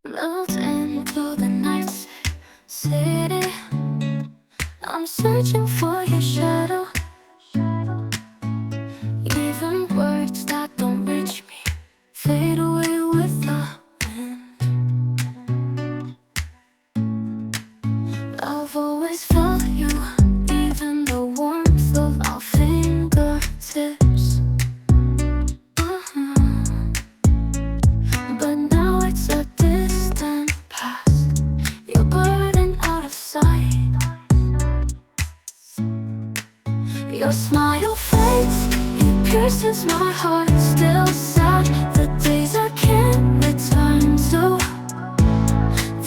Melt into the night city. I'm searching for your shadow. Even words that don't reach me fade away with the wind. I've always felt you, even the warmth of our fingertips. But now it's a distant past. You're burning out of sight. Your smile fades, it pierces my heart. Still sad, the days I can't return to.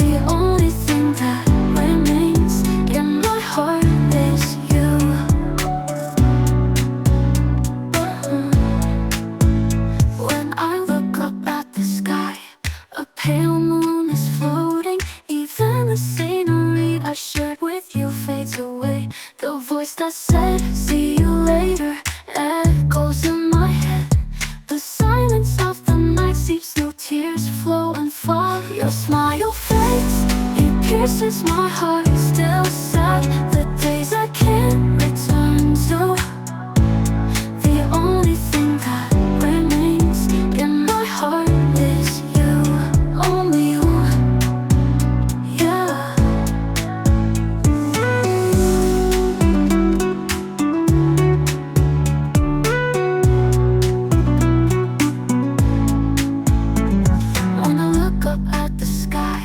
The only thing that remains in my heart is you. When I look up at the sky, a pale moon is floating. Even the scenery I shared with you fades away. The voice that said, see you later, echoes in my head. The silence of the night seeps, no tears flow and fall. Your smile fades, it pierces my heart. Still sad, the days I can't return to. The only thing that remains in my heart is you. Only you, yeah. When I look up at the sky,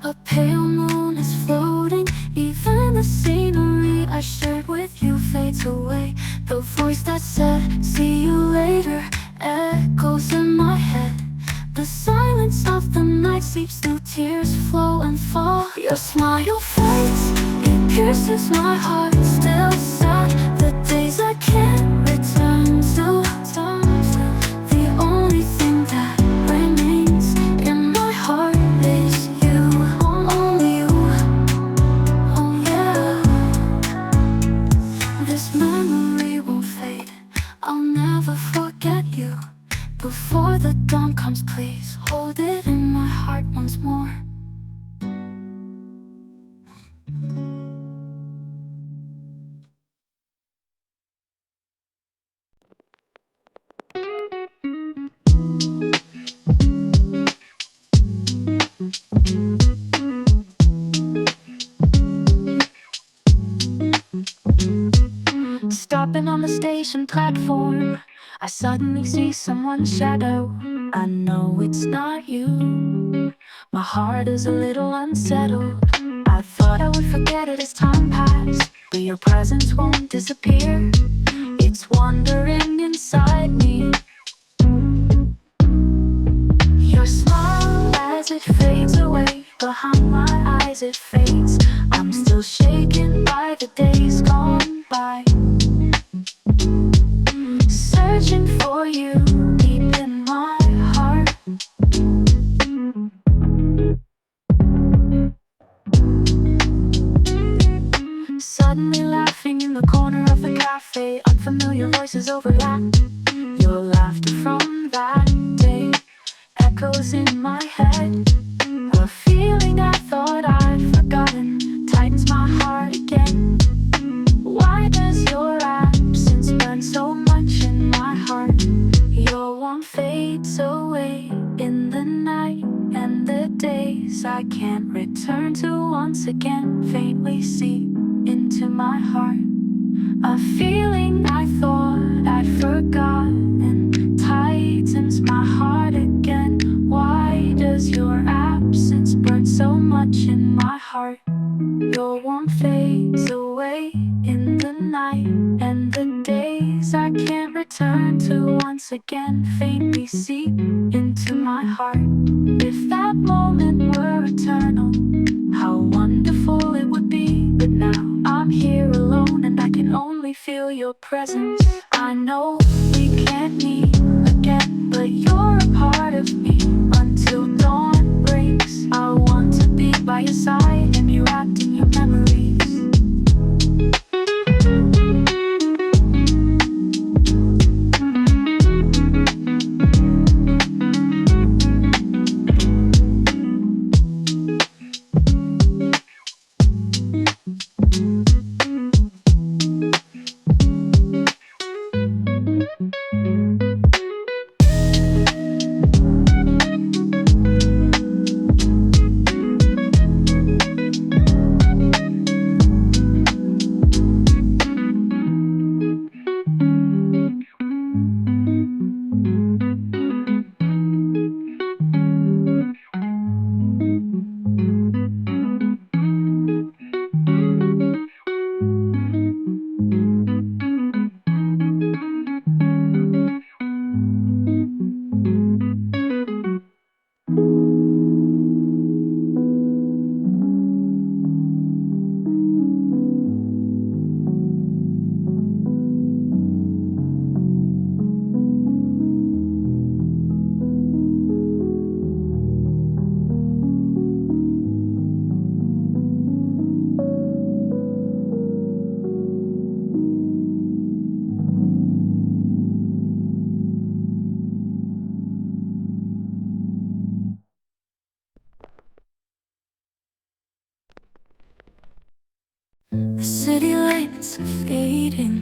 a pale moon is floating. Even the scenery I shared with you fades away. The voice that said, see you later, echoes in my head. The silence of the night sleeps, no tears flow and fall. Your smile fades, it pierces my heart. Still sad, the days I can't return to. The only thing that remains in my heart is you. Only you, oh yeah. This memory won't fade, I'll never forget you. Before the dawn comes, please hold it in my heart once more. Stopping on the station platform, I suddenly see someone's shadow. I know it's not you. My heart is a little unsettled. I thought I would forget it as time passed, but your presence won't disappear. It's wandering inside me. Your smile as it fades away, behind my eyes it fades. I'm still shaken by the days gone by, searching for you deep in my heart. Suddenly laughing in the corner of the cafe, unfamiliar voices overlap. Your laughter from that day echoes in my head. A feeling I thought I'd forgotten tightens my heart again. Why does your absence burn so much in my heart? Your warmth fades away in the night, and the days I can't return to once again faintly seep into my heart. A feeling I thought I'd forgotten tightens my heart again. Why does your absence burn so much in my heart? Your warmth fades away in the night, and the days I can't return to once again faintly seep into my heart. If that moment were eternal, how wonderful it would be. But now I'm here alone, and I can only feel your presence. I know we can't meet again, but you're a part of me until dawn breaks. I want to be by your side and be wrapped in your memories. city lights are fading.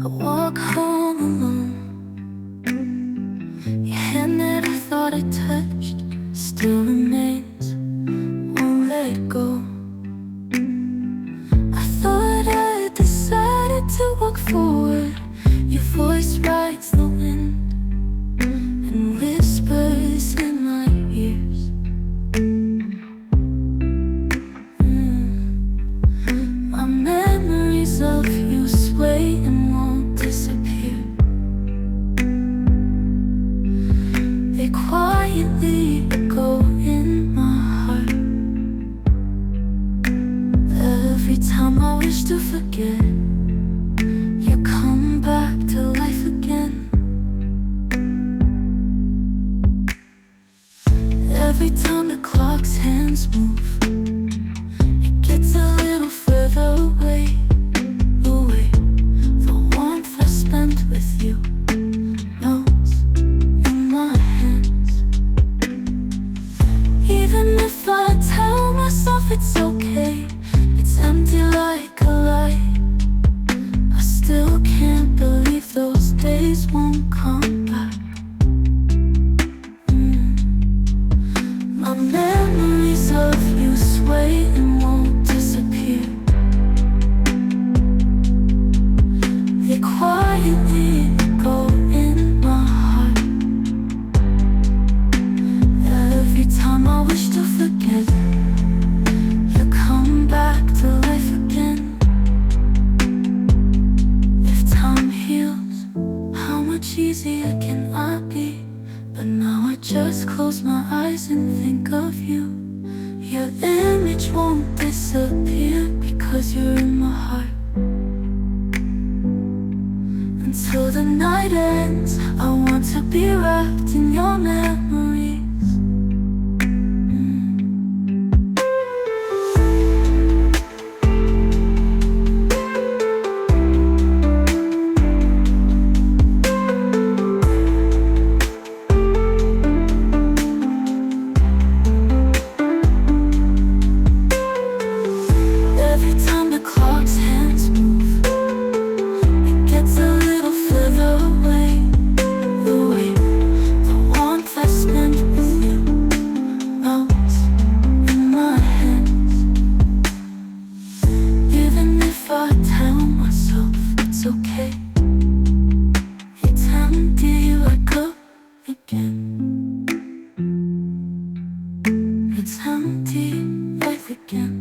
I walk home alone. Your hand that I thought I touched still remains, won't let it go. I thought I had decided to walk forward. Your voice rides the wind and whispers in my ears. My memories of you sway and won't disappear. They quietly echo in my heart. Every time I wish to forget, you come back to life again. Every time the clock's hands move, it gets a little further away. The warmth I spent with you melts in my hands. Even if I tell myself it's okay, it's empty like a lie. I still can't believe those days won't come back. My memories of you sway and won't disappear. They quietly go in my heart. Every time I wish to forget, you come back to life again. If time heals, how much easier can I be? But now I just close my eyes and think of you. Your image won't disappear because you're in my heart. Until the night ends, I want to be wrapped in your memories. Every time the clock's hands move, it gets a little further away. The warmth I spent with you melts in my hands. Even if I tell myself it's okay, it's empty like a again. It's empty life again.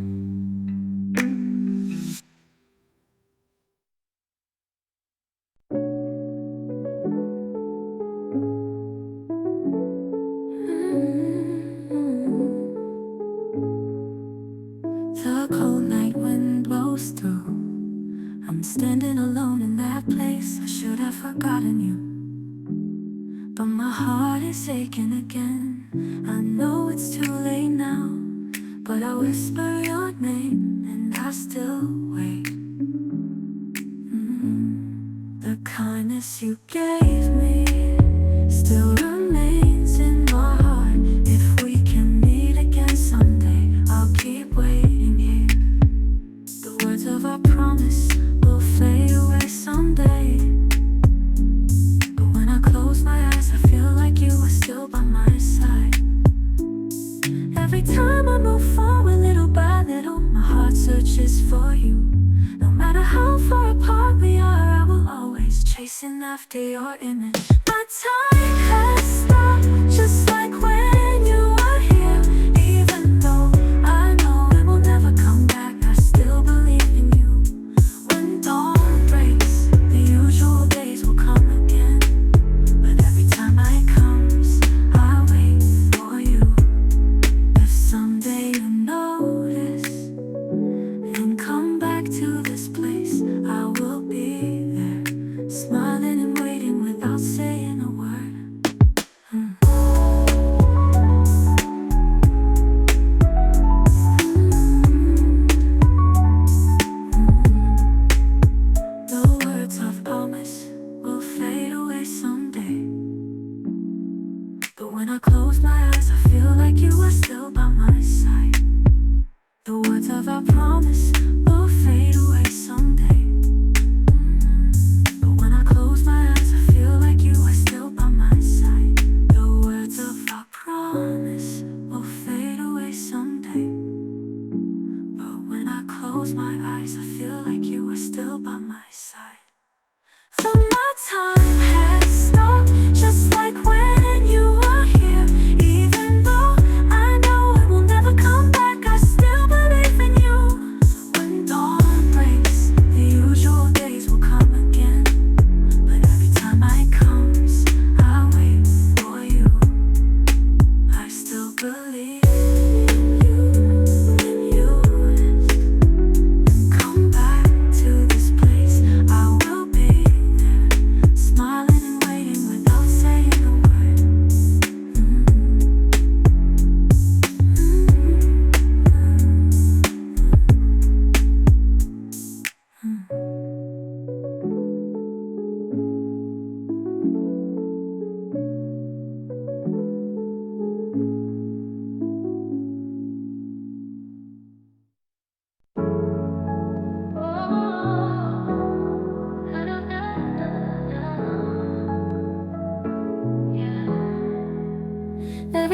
The cold night wind blows through. I'm standing alone in that place. I should have forgotten you, but my heart is aching again. I know it's too late now, but I whisper your name and I still wait. The kindness you gave me still remains in my heart. If we can meet again someday, I'll keep waiting here. The words of our promise will fade away someday, but when I close my eyes, I feel like you are still by my side. Every time I move forward, little by little, my heart searches for you. No matter how far apart we are, I will always chasing after your image. My time has stopped, just like when you were here. Even though I know it will never come back, I still believe in you. When dawn breaks, the usual days will come again, but every time it comes, I wait for you. If someday you notice and come back to this place, I will be there, smiling and waiting without saying a word.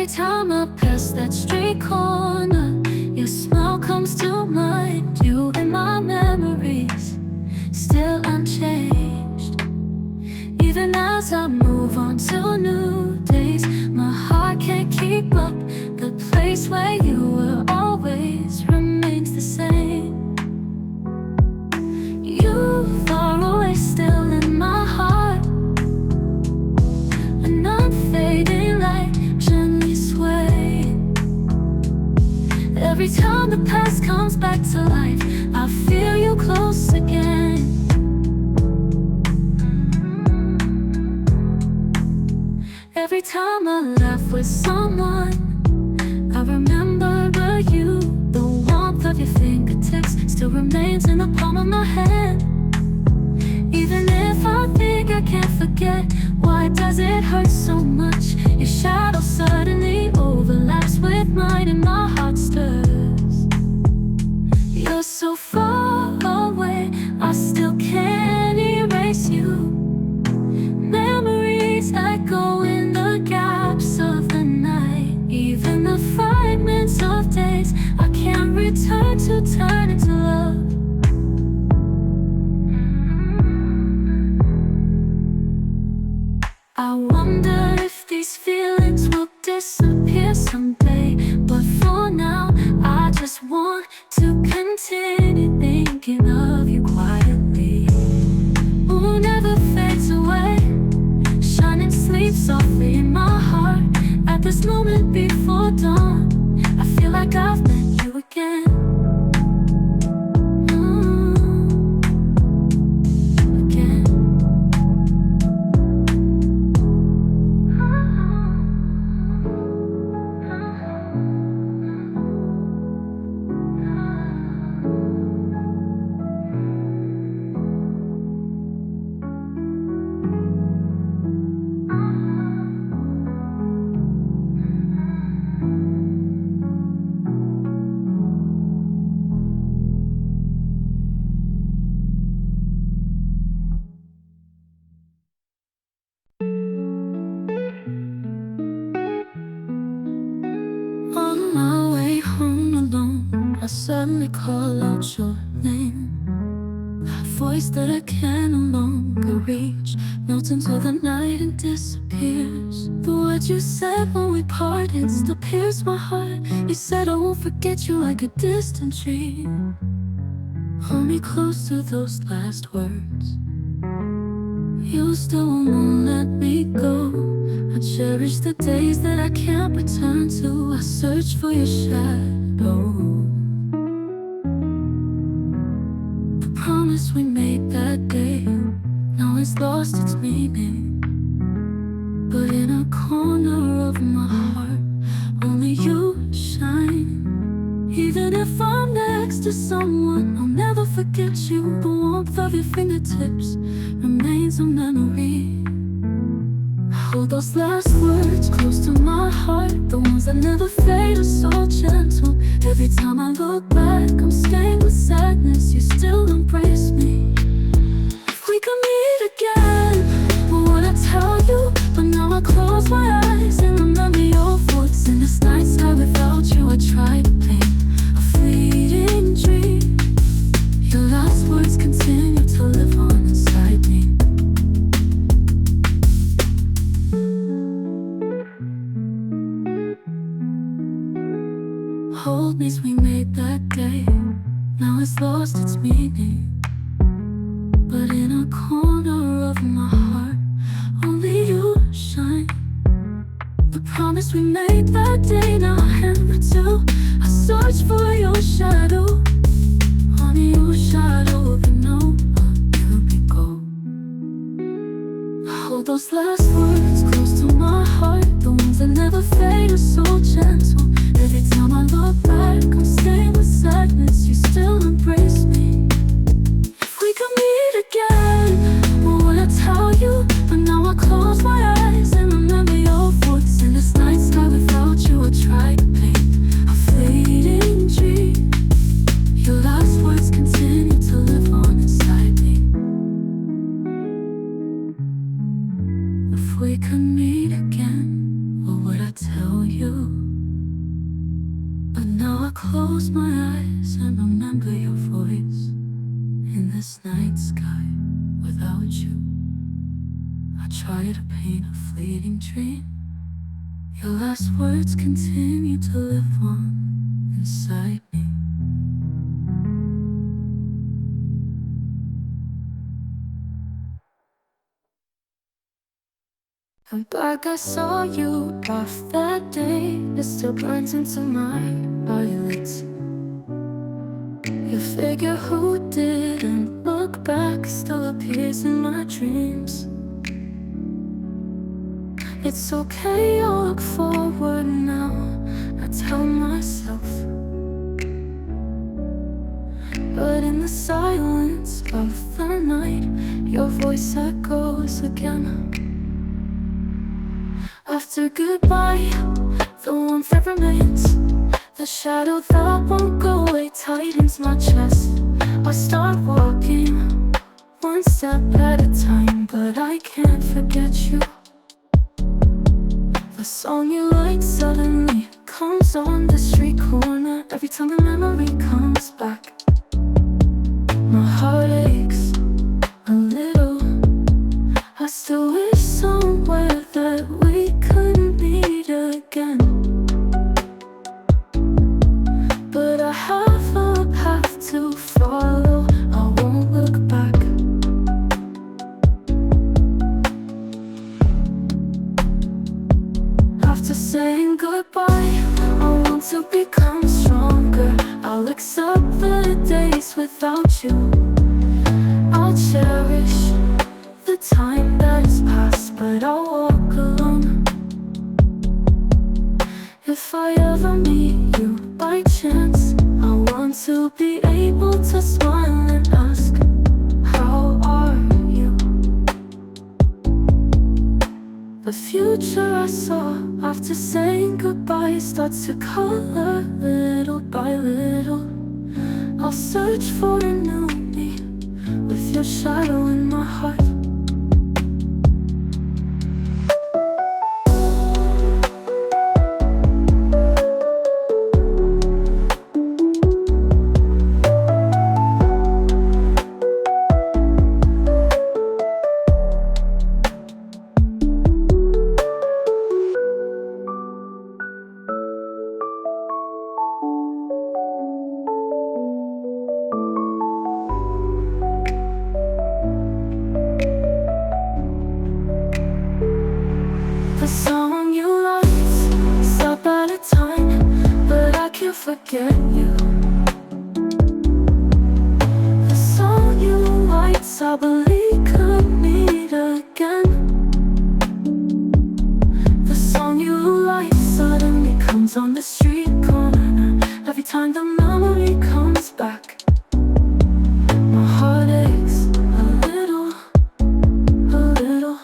Every time I pass that street corner, your smile comes to mind. You in my memories, still unchanged. Even as I move on to new days, my heart can't keep up. The place where you were always remains the same. You far away, still in my heart, an unfading light gently sway. Every time the past comes back to life, I feel you close again. Every time I laugh with someone, I remember you. The warmth of your fingertips still remains in the palm of my hand. Even if I think I can't forget, why does it hurt so much? Your shadow suddenly overlaps with mine and my heart stirs. You're so far away, I still can't erase you. Memories echo in the gaps of the night. Even the fragments of days I can't return to turn into love. I wonder if these feelings will disappear someday, but for now I just want to continue thinking of you quietly. Who never fades away, shining sleep softly in my heart. At this moment before dawn, I feel like I've met you again. On my way home alone, I suddenly call out your name. A voice that I can no longer reach melts into the night and disappears. The words you said when we parted still pierce my heart. You said I won't forget you like a distant dream. Hold me close to those last words. You still won't let me go. I cherish the days that I can't return to. I search for your shadow. The promise we made that day, now it's lost its meaning. But in a corner of my heart, only you shine. Even if I'm next to someone, I'll never forget you. The warmth of your fingertips remains a memory. Hold those last words close to my heart, the ones that never fade are so gentle. Every time I look back, I'm stained with sadness. You still embrace me. If we could meet again, what would I tell you? But now I close my eyes and remember your voice. In this night sky without you, I try to paint a fleeting dream. Your last words continue to live on inside me. Hold me as we made that day, now it's lost its meaning. But in a corner of my heart, only you shine. The promise we made that day, now I hammer too. I search for your shadow. Only your shadow will know where we go. Hold those last words close to my heart, the ones that never fade are so gentle. Every time I look back, I'm stained with sadness. You still embrace me. If we could meet again, what would I tell you? But now I close my eyes and remember your voice. In this night sky without you, I try to paint I close my eyes and remember your voice in this night sky without you. I try to paint a fleeting dream. Your last words continue to live on inside me. And like I saw you off that day, it still burns into my eyelids. Your figure who didn't look back still appears in my dreams. It's okay, I'll look forward now, I tell myself. But in the silence of the night, your voice echoes again. After goodbye, the warmth that remains, the shadow that won't go away tightens my chest. I start walking, one step at a time, but I can't forget you. The song you like suddenly comes on the street corner. Every time the memory comes back, my heart aches a little. I still wish somewhere that we could meet again, but I have a path to follow, I won't look back. After saying goodbye, I want to become stronger. I'll accept the days without you. I'll cherish the time that has passed, but I'll walk alone. If I ever meet you by chance, I want to be able to smile and ask, how are you? The future I saw after saying goodbye starts to color little by little. I'll search for a new me with your shadow in my heart. The song you like, step at a time, but I can't forget you. The song you like, I believe could meet again. The song you like suddenly comes on the street corner. Every time the memory comes back, my heart aches a little, a little.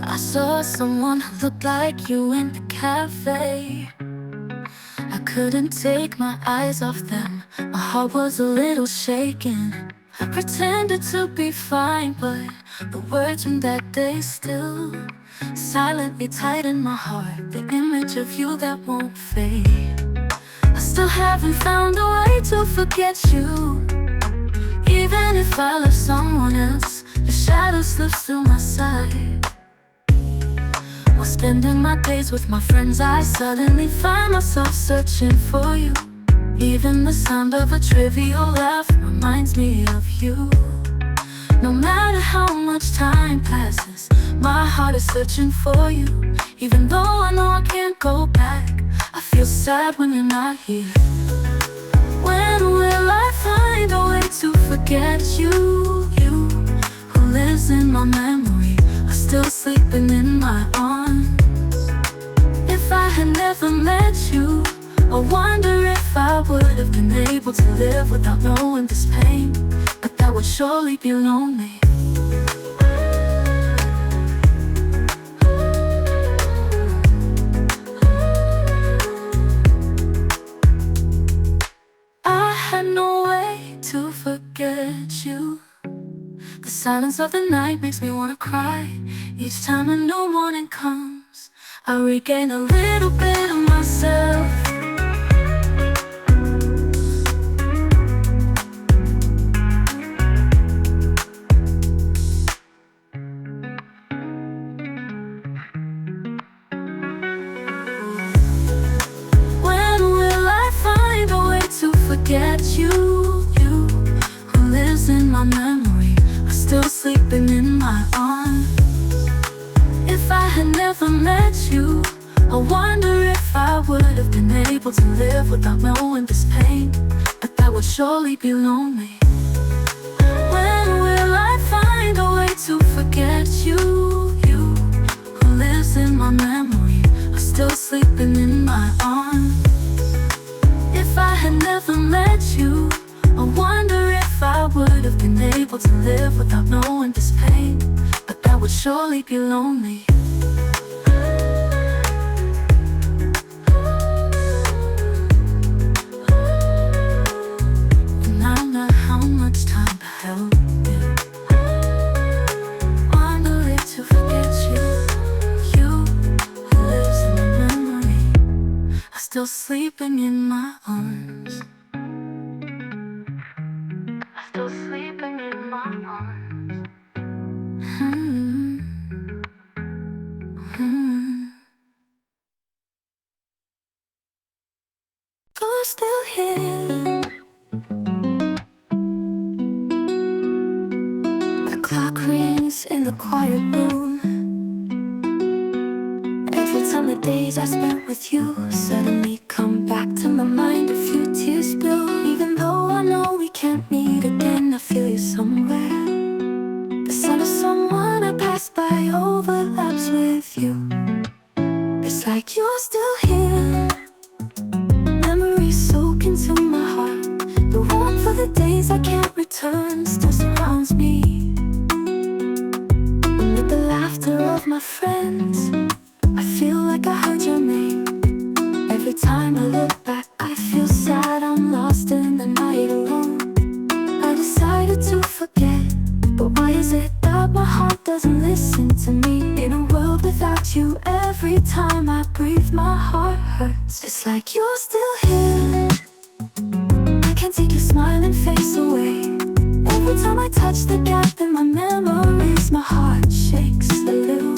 I saw someone who looked like you in the cafe. I couldn't take my eyes off them. My heart was a little shaken. I pretended to be fine, but the words from that day still silently tighten my heart. The image of you that won't fade. I still haven't found a way to forget you. Even if I love someone else, the shadow slips through my side. While spending my days with my friends, I suddenly find myself searching for you. Even the sound of a trivial laugh reminds me of you. No matter how much time passes, my heart is searching for you. Even though I know I can't go back, I feel sad when you're not here. When will I find a way to forget you? You who lives in my memory, are still sleeping in my arms. If I had never met you, I wonder if I would have been able to live without knowing this pain. But that would surely be lonely. silence of the night makes me wanna cry. Each time a new morning comes, I regain a little bit of myself. When will I find a way to forget you? You who lives in my memory, are still sleeping in my arms. If I had never met you, I wonder if I would have been able to live without knowing this pain. But that would surely be lonely. When will I find a way to forget you? You who lives in my memory, are still sleeping in my arms. If I had never met you, I wonder if I would have been able to live without knowing this pain. But that would surely be lonely. And I don't know how much time to help you. Wonder if to forget you. You who lives in my memory, are still sleeping in my arms. Still sleeping in my arms. You're still here. The clock rings in the quiet room. Every time the days I spent with you suddenly come back to my mind. A few tears spill. Even though I know we can't meet again, I feel you somewhere. The son of someone I passed by overlaps with you. It's like you're still here. Memories soak into my heart. The warmth of the days I can't return still surrounds me. With the laughter of my friends, I feel like I heard your name. Every time I look back, I feel sad. I'm lost in the night alone. I decided to forget, but why is it that my heart doesn't listen to me? In a world without you, every time I breathe my heart hurts. It's like you're still here. I can't take your smiling face away. Every time I touch the gap in my memories, my heart shakes a little.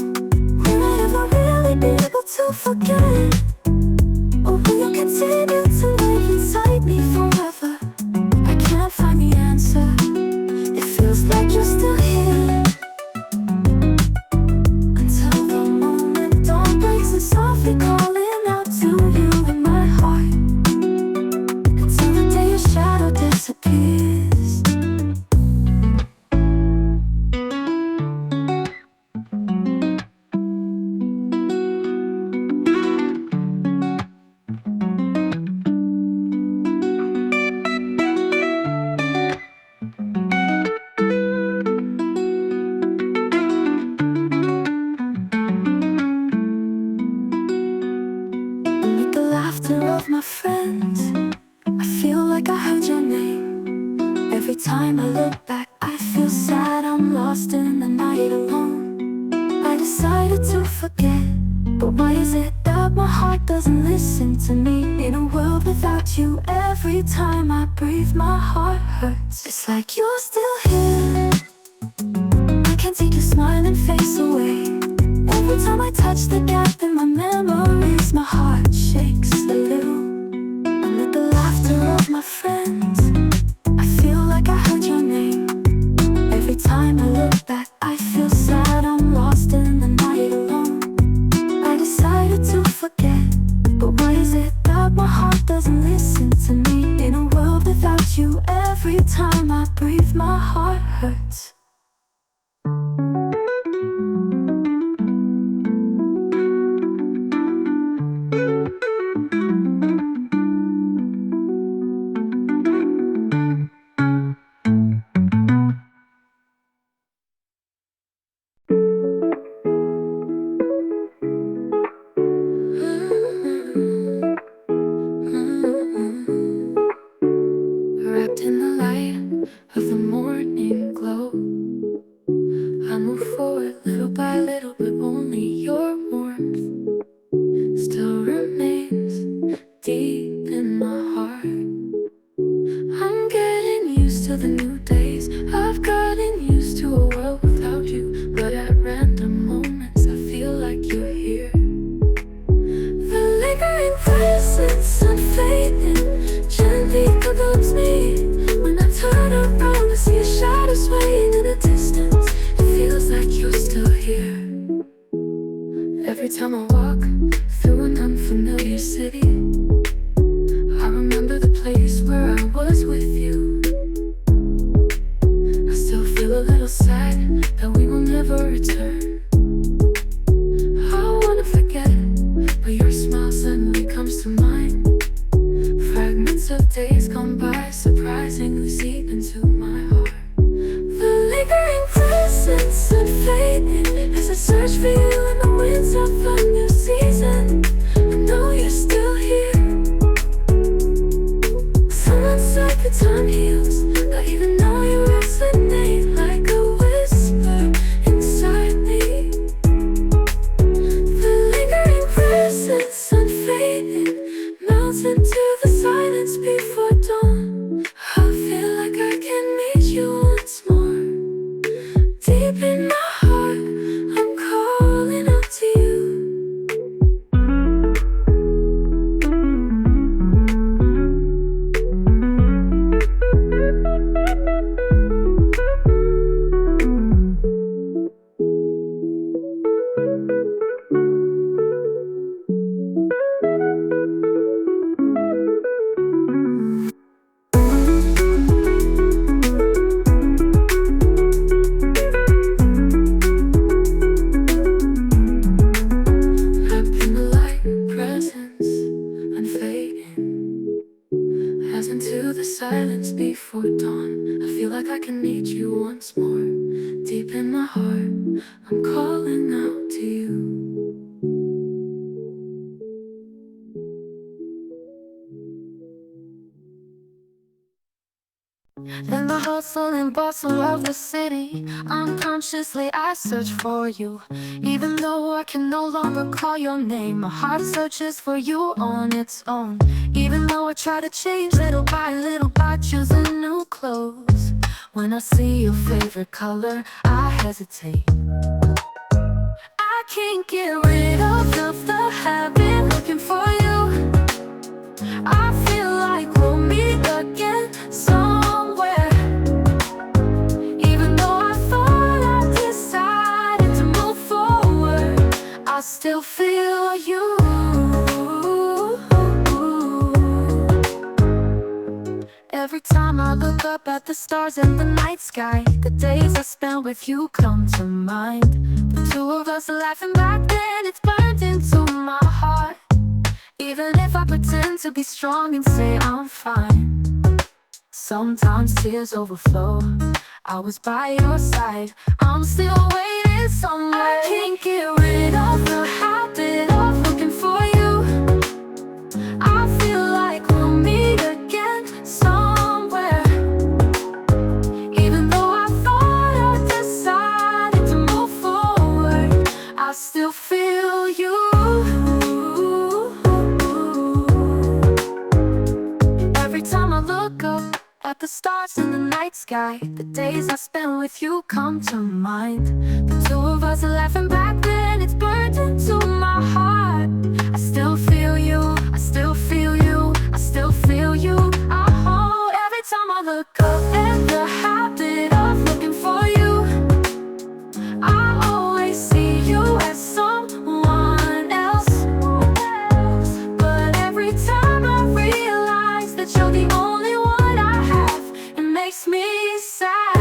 Will I ever really be able to forget? Or will you continue to live inside me forever? I can't find the answer. It feels like you're still here. Until the moment dawn breaks and softly calling out to you in my heart. Until the day your shadow disappears. With the laughter of my friends, I feel like I heard your name. Every time I look back, I feel sad. I'm lost in the night alone. I decided to forget, but why is it that my heart doesn't listen to me? In a world without you, every time I breathe, my heart hurts. It's like you're still here. I can't take your smiling face away. Every time I touch the gap in my memories, my heart shakes a little. And with the laughter of my friends, I feel like I heard your name. Every time I look back, I feel sad. I'm lost in the night alone. I decided to forget, but why is it that my heart doesn't listen to me? In a world without you, every time I breathe, my heart hurts. little, but only your warmth still remains deep in my heart. I'm getting used to the new days. I've gotten used to a world without you, but at random moments I feel like you're here. The lingering presence unfading gently envelops me. When I turn around to see a shadow swaying in the distance, it feels like you're still here. Every time I walk through an unfamiliar city, I remember the place where I was with you. I still feel a little sad that we will never return. I wanna forget, but your smile suddenly comes to mind. Fragments of days gone by surprisingly seep into my heart. The lingering presence unfading as I search for you in the winds of a new season. I know you're still here. Someone said the time heals, but even now you resonate like a whisper inside me. The lingering presence unfading melts into the silence before dawn. I feel like I can meet you once more. Deep in my heart, I'm calling out to you. As into the silence before dawn, I feel like I can meet you once more. Deep in my heart, I'm calling out to you. In the hustle and bustle of the city, unconsciously I search for you. Even though I can no longer call your name, my heart searches for you on its own. Even though I try to change little by choosing new clothes, when I see your favorite color, I hesitate. I can't get rid of the habit looking for you. I feel like we'll meet again somewhere. Even though I thought I decided to move forward, I still feel you. Every time I look up at the stars in the night sky, the days I spent with you come to mind. The two of us laughing back then, it's burned into my heart. Even if I pretend to be strong and say I'm fine, sometimes tears overflow. I was by your side, I'm still waiting somewhere. I can't get rid of the habit of looking for you. I feel like we'll meet again somewhere. Even though I thought I decided to move forward, I still feel you. Every time I look up at the stars in the night sky, the days I spent with you come to mind. The two of us laughing back then, it's burned into my heart. I still feel you, I still feel you, I still feel you. Oh, every time I look up at the habit of looking for you, I always see you as someone else. But every time I realize that you're the only one I have, it makes me sad.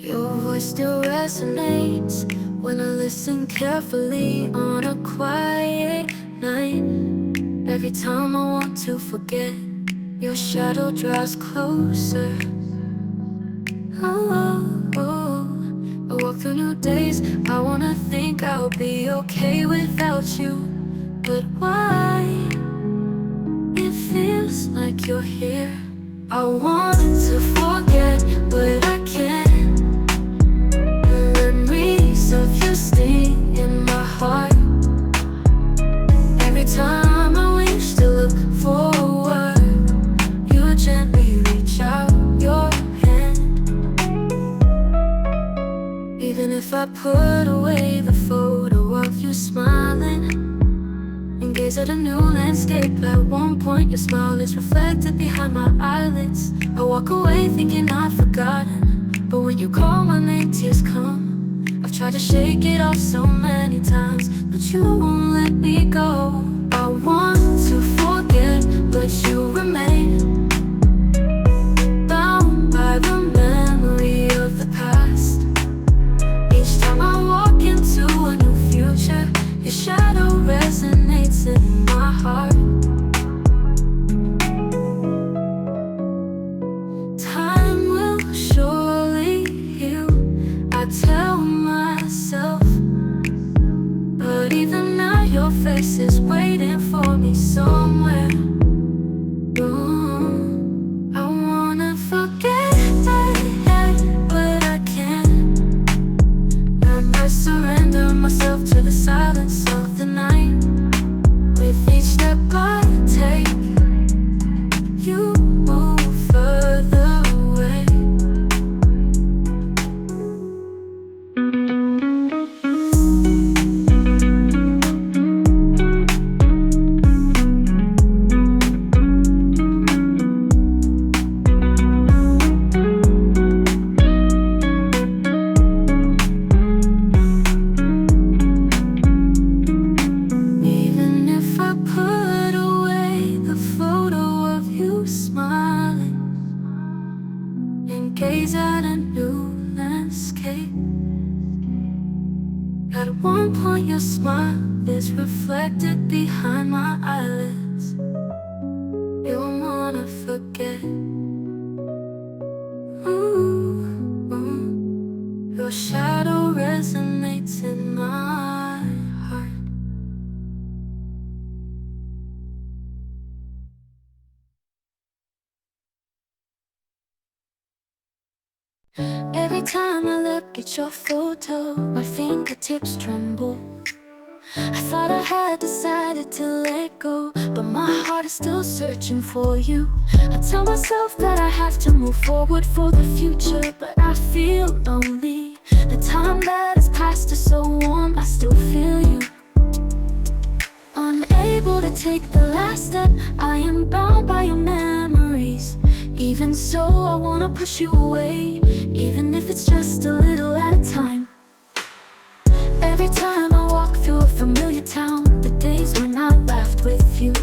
Your voice still resonates when I listen carefully on a quiet night. Every time I want to forget, your shadow draws closer. Oh, oh, oh. I walk through new days. I wanna think I'll be okay without you. But why? It feels like you're here. I want to forget, but I can't. Memories of you sting in my heart. Every time I wish to look forward, you gently reach out your hand. Even if I put away the photo of you smiling and gaze at a new landscape, at one point your smile is reflected behind my eyelids. I walk away thinking I've forgotten, but when you call my name, tears come. I've tried to shake it off so many times, but you won't let me go. I want to forget, but you remain bound by the memory of the past. Each time I walk into a new future, your shadow resonates in my heart. Time will surely heal, I tell myself. But even now your face is waiting for me somewhere. I wanna forget that, but I can't. And I surrender myself to the silence of the night. With each step I take, you move further away. Even if I put away the photo of you smiling and gaze at a new landscape, at one point your smile is reflected behind my eyelids. You don't wanna forget. Ooh, ooh. Your shadow resonates in my heart. Every time I look at your photo, my fingertips tremble. I thought I had decided to let go, but my heart is still searching for you. I tell myself that I have to move forward for the future, but I feel lonely. The time that has passed is so warm, I still feel you. Unable to take the last step, I am bound by your memories. Even so, I wanna push you away, even if it's just a little at a time. Every time I walk through a familiar town, the days when I laughed with you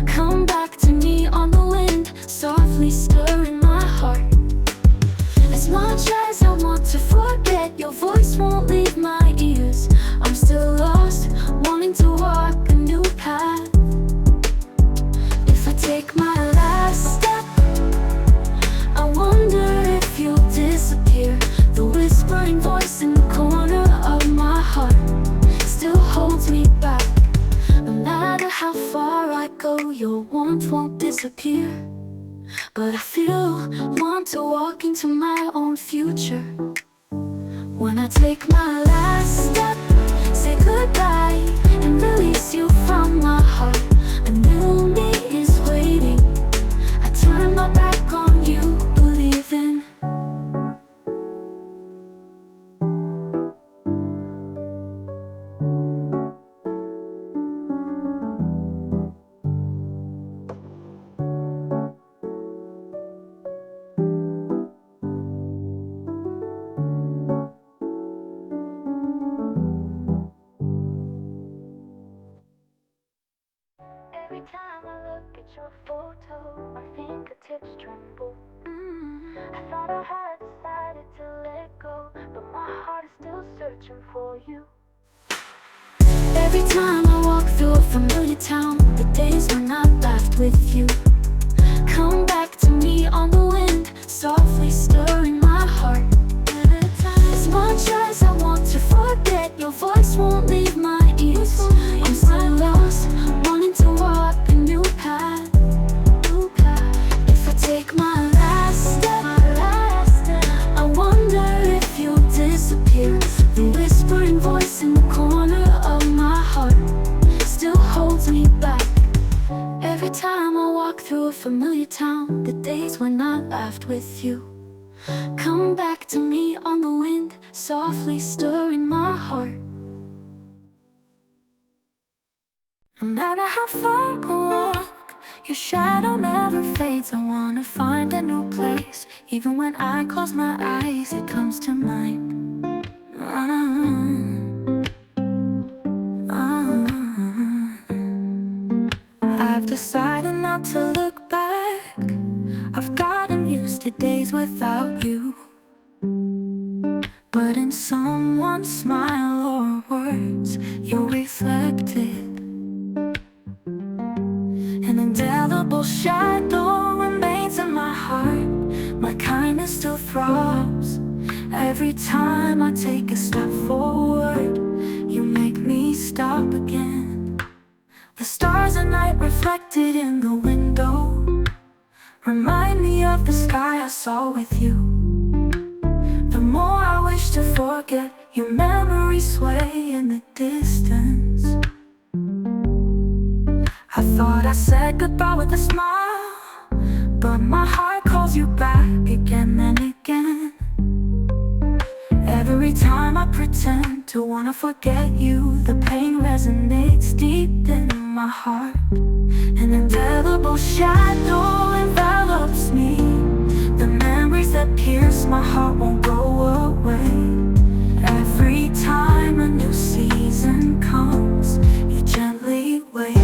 come back to me on the wind, softly stirring my heart. As much as I want to forget, your voice won't leave my ears. I'm still lost, wanting to walk a new path. If I take my last step, I wonder if you'll disappear. The whispering voice in the corner of my heart still holds me back. No matter how far I go, your warmth won't disappear. But I feel want to walk into my own future. When I take my last step, say goodbye and release you from my heart. A new me is waiting. I turn my back on you, believing. searching for you. Every time I walk through a familiar town, the days when I laughed with you come back to me on the wind, softly stirring my heart. As much as I want to forget, your voice won't leave my ears. I'm still lost, wanting to walk a new path. If I take my last step, I wonder if you'll disappear. The whispering voice in the corner of my heart still holds me back. Every time I walk through a familiar town, the days when I laughed with you come back to me on the wind, softly stirring my heart. No matter how far I walk, your shadow never fades. I wanna find a new place. Even when I close my eyes, it comes to mind. I've decided not to look back. I've gotten used to days without you, but in someone's smile or words, you're reflected. An indelible shadow remains in my heart. My kindness still throbs. Every time I take a step forward, you make me stop again. The stars at night reflected in the window remind me of the sky I saw with you. The more I wish to forget, your memories sway in the distance. I thought I said goodbye with a smile, but my heart calls you back again and again. Every time I pretend to wanna forget you, the pain resonates deep in my heart. An indelible shadow envelops me. The memories that pierce my heart won't go away. Every time a new season comes, you gently wait.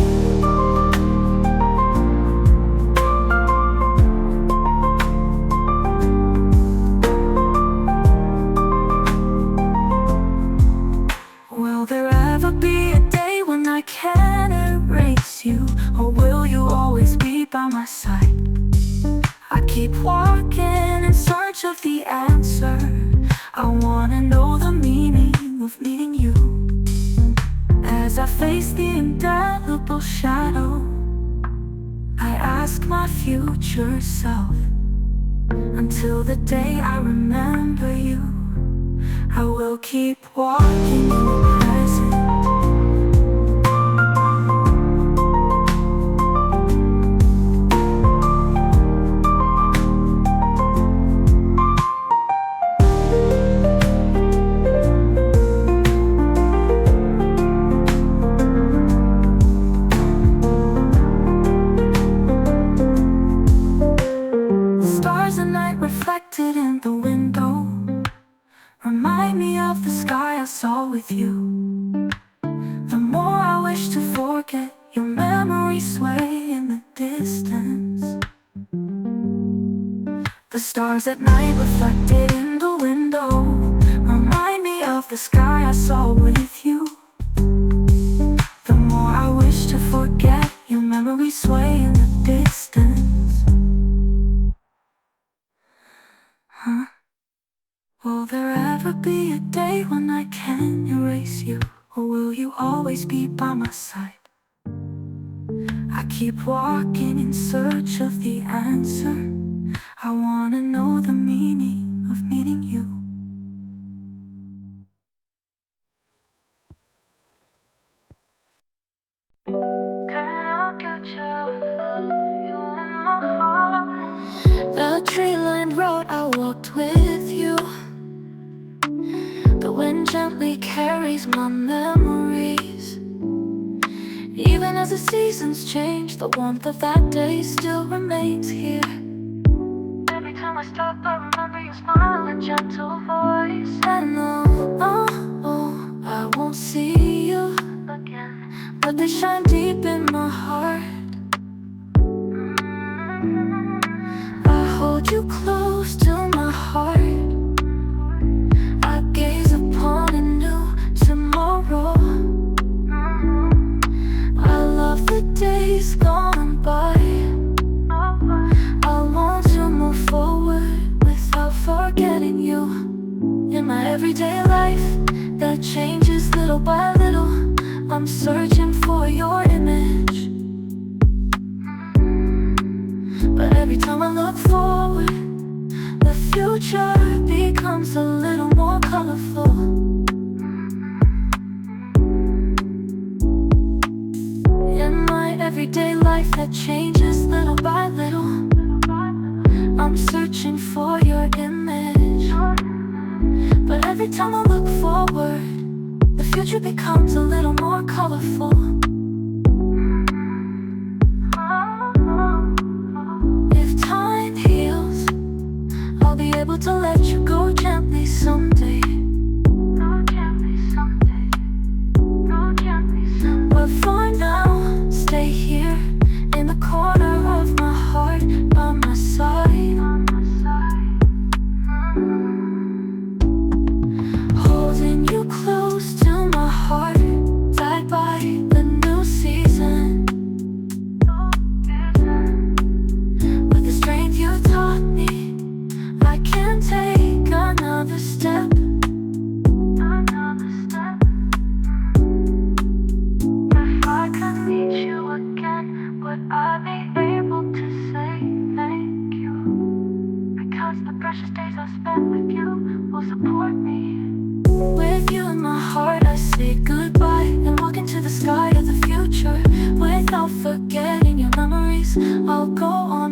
Will there ever be a day when I can't erase you? Or will you always be by my side? I keep walking in search of the answer. I wanna know the meaning of meeting you. As I face the indelible shadow, I ask my future self, until the day I remember you, I will keep walking in the present. Stars at night reflected in the window remind me of the sky I saw with you. The more I wish to forget, your memories sway in the distance. The stars at night reflected in the window remind me of the sky I saw with you. The more I wish to forget, your memories sway in the distance. Will there ever be a day when I can erase you? Or will you always be by my side? I keep walking in search of the answer. I wanna know the meaning of meeting you. The tree-lined road I walked with you, the wind gently carries my memories. Even as the seasons change, the warmth of that day still remains here. Every time I stop, I remember your smile and gentle voice. I know, I won't see you again, but they shine deep in my heart. I hold you close to my heart. I gaze upon a new my everyday life that changes little by little, I'm searching for your image. But every time I look forward, the future becomes a little more colorful. In my everyday life that changes little by little, I'm searching for your image. But every time I look forward, the future becomes a little more colorful. If time heals, I'll be able to let you go gently someday. But for now, stay here in the corner of my heart, by my side. Holding you close to my heart, tied by the new season. With the strength you taught me, I can take another step. If I could meet you again, would I be able to say thank you? Because the precious days I spent with you will support me. With you in my heart, I say goodbye and walk into the sky of the future. Without forgetting your memories, I'll go on